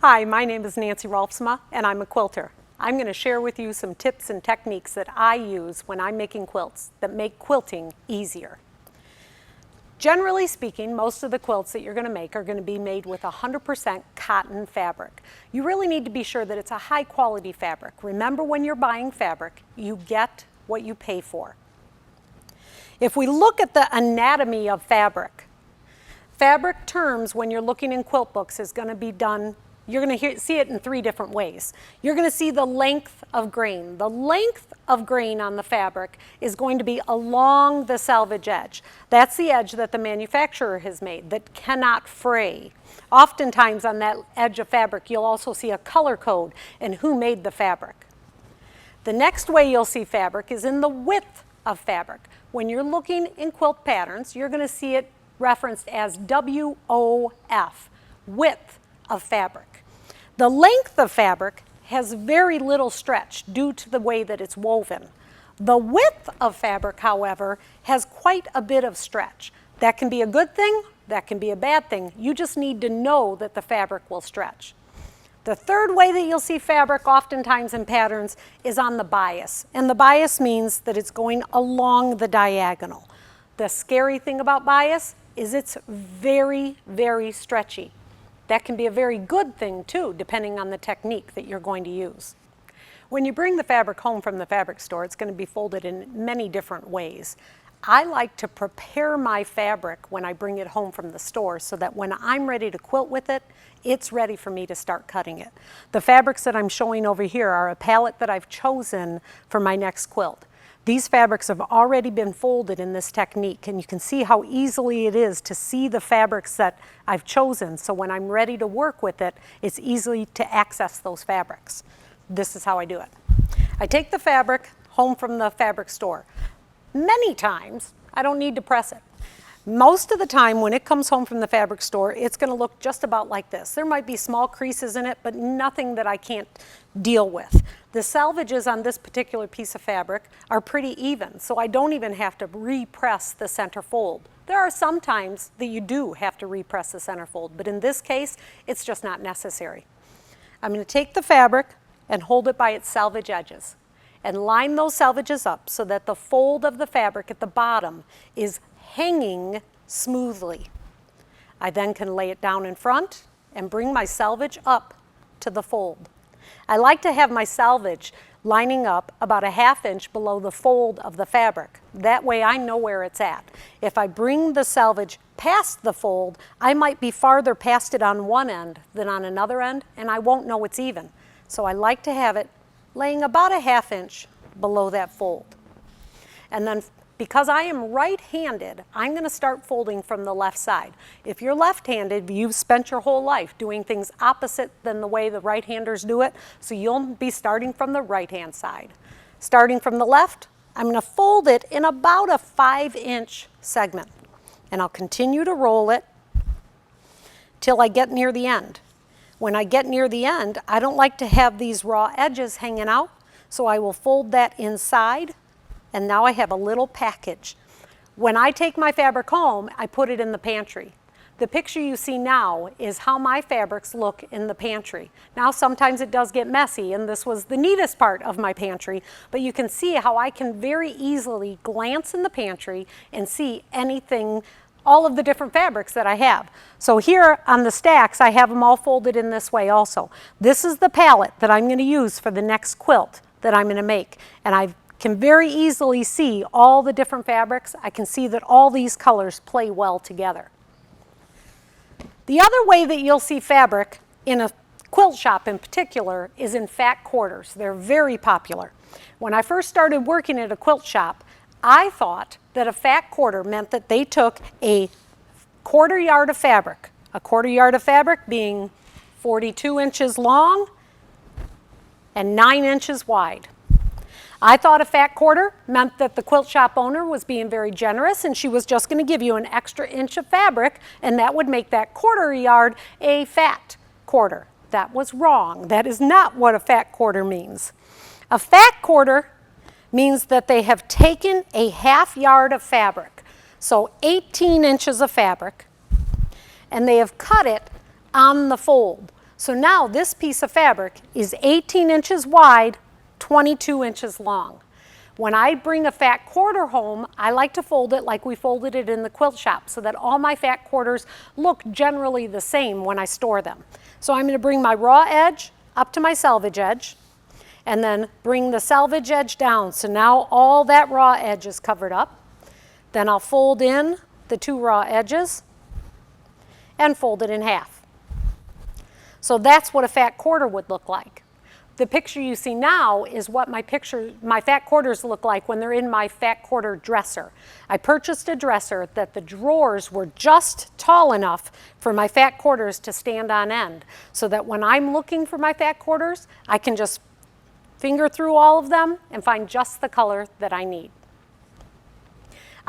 Hi, my name is Nancy Roelfsema, and I'm a quilter. I'm going to share with you some tips and techniques that I use when I'm making quilts that make quilting easier. Generally speaking, most of the quilts that you're going to make are going to be made with 100% cotton fabric. You really need to be sure that it's a high quality fabric. Remember, when you're buying fabric, you get what you pay for. If we look at the anatomy of fabric terms when you're looking in quilt books is going to be done, you're going to see it in three different ways. You're going to see the length of grain. The length of grain on the fabric is going to be along the selvage edge. That's the edge that the manufacturer has made that cannot fray. Oftentimes on that edge of fabric, you'll also see a color code and who made the fabric. The next way you'll see fabric is in the width of fabric. When you're looking in quilt patterns, you're going to see it referenced as WOF, width of fabric. The length of fabric has very little stretch due to the way that it's woven. The width of fabric, however, has quite a bit of stretch. That can be a good thing, that can be a bad thing. You just need to know that the fabric will stretch. The third way that you'll see fabric oftentimes in patterns is on the bias. And the bias means that it's going along the diagonal. The scary thing about bias is it's very, very stretchy. That can be a very good thing too, depending on the technique that you're going to use. When you bring the fabric home from the fabric store, it's going to be folded in many different ways. I like to prepare my fabric when I bring it home from the store so that when I'm ready to quilt with it, it's ready for me to start cutting it. The fabrics that I'm showing over here are a palette that I've chosen for my next quilt. These fabrics have already been folded in this technique, and you can see how easily it is to see the fabrics that I've chosen, so when I'm ready to work with it, it's easy to access those fabrics. This is how I do it. I take the fabric home from the fabric store. Many times, I don't need to press it. Most of the time when it comes home from the fabric store, it's going to look just about like this. There might be small creases in it, but nothing that I can't deal with. The selvages on this particular piece of fabric are pretty even, so I don't even have to repress the center fold. There are some times that you do have to repress the center fold, but in this case, it's just not necessary. I'm going to take the fabric and hold it by its selvage edges and line those selvages up so that the fold of the fabric at the bottom is hanging smoothly. I then can lay it down in front and bring my selvage up to the fold. I like to have my selvage lining up about a ½ inch below the fold of the fabric. That way I know where it's at. If I bring the selvage past the fold, I might be farther past it on one end than on another end, and I won't know it's even. So I like to have it laying about a ½ inch below that fold. And then because I am right-handed, I'm going to start folding from the left side. If you're left-handed, you've spent your whole life doing things opposite than the way the right-handers do it, so you'll be starting from the right-hand side. Starting from the left, I'm going to fold it in about a 5-inch segment, and I'll continue to roll it till I get near the end. When I get near the end, I don't like to have these raw edges hanging out, so I will fold that inside. And now I have a little package. When I take my fabric home, I put it in the pantry. The picture you see now is how my fabrics look in the pantry. Now sometimes it does get messy, and this was the neatest part of my pantry, but you can see how I can very easily glance in the pantry and see anything, all of the different fabrics that I have. So here on the stacks, I have them all folded in this way also. This is the palette that I'm going to use for the next quilt that I'm going to make, and I can very easily see all the different fabrics. I can see that all these colors play well together. The other way that you'll see fabric in a quilt shop in particular is in fat quarters. They're very popular. When I first started working at a quilt shop, I thought that a fat quarter meant that they took a quarter yard of fabric, a quarter yard of fabric being 42 inches long and 9 inches wide. I thought a fat quarter meant that the quilt shop owner was being very generous and she was just going to give you an extra inch of fabric, and that would make that quarter yard a fat quarter. That was wrong. That is not what a fat quarter means. A fat quarter means that they have taken a ½ yard of fabric, so 18 inches of fabric, and they have cut it on the fold. So now this piece of fabric is 18 inches wide, 22 inches long. When I bring a fat quarter home, I like to fold it like we folded it in the quilt shop so that all my fat quarters look generally the same when I store them. So I'm going to bring my raw edge up to my selvage edge and then bring the selvage edge down. So now all that raw edge is covered up. Then I'll fold in the two raw edges and fold it in half. So that's what a fat quarter would look like. The picture you see now is what my fat quarters look like when they're in my fat quarter dresser. I purchased a dresser that the drawers were just tall enough for my fat quarters to stand on end, so that when I'm looking for my fat quarters, I can just finger through all of them and find just the color that I need.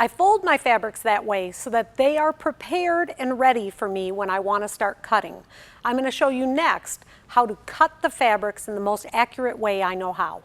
I fold my fabrics that way so that they are prepared and ready for me when I want to start cutting. I'm going to show you next how to cut the fabrics in the most accurate way I know how.